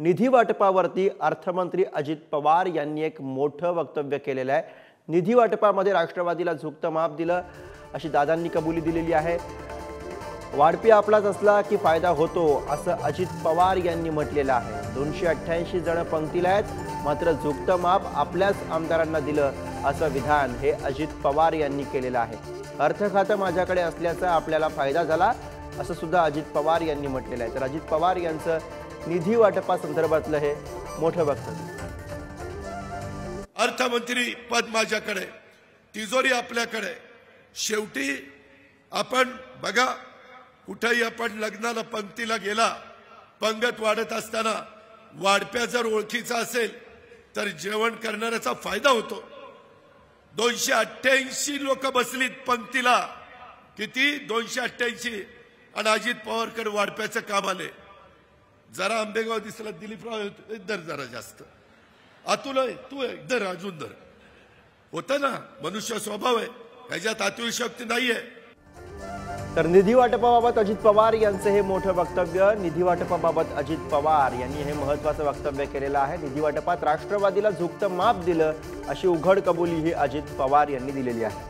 निधी वाटपावरती अर्थमंत्री अजित पवार यांनी एक मोठं वक्तव्य केलेलं आहे। निधी वाटपामध्ये राष्ट्रवादीला झुकतं माप दिलं अशी दादांनी कबुली दिलेली आहे। वाढपी आपलाच असला की फायदा होतो असं अजित पवार यांनी म्हटलेलं आहे। 288 जण पंक्तीला आहेत, मात्र झुकतं माप आपल्याच आमदारांना दिलं असं विधान हे अजित पवार यांनी केलेलं आहे। अर्थ खातं माझ्याकडे असल्याचा आपल्याला फायदा झाला असं सुद्धा अजित पवार यांनी म्हटलेलं आहे। तर अजित पवार यांचं निधी वाटपासंदर्भातलं हे मोठं वक्तव्य। अर्थमंत्री पद माझ्याकडे, तिजोरी आपल्याकडे। शेवटी आपण बघा, कुठेही आपण लग्नाला पंक्तीला गेला, पंगत वाढत असताना वाढप्या जर ओळखीचा असेल तर जेवण करणाऱ्याचा फायदा होतो। 288 लोक बसलीत पंक्तीला, किती 288, आणि अजित पवारकडे वाढप्याचं काम आले। जरा आंबेगाव दिसला, दिलीपराव दर जरा जास्त, अतुल आहे तू दर अजून दर होतं ना, मनुष्य स्वभाव आहे, ह्याच्यात आत्मशक्ती नाहीये। तर निधी वाटपाबाबत अजित पवार यांचं हे मोठं वक्तव्य। निधी वाटपाबाबत अजित पवार यांनी हे महत्त्वाचं वक्तव्य केलेलं आहे। निधी वाटपात राष्ट्रवादीला झुकतं माप दिलं अशी उघड कबुली ही अजित पवार यांनी दिलेली आहे।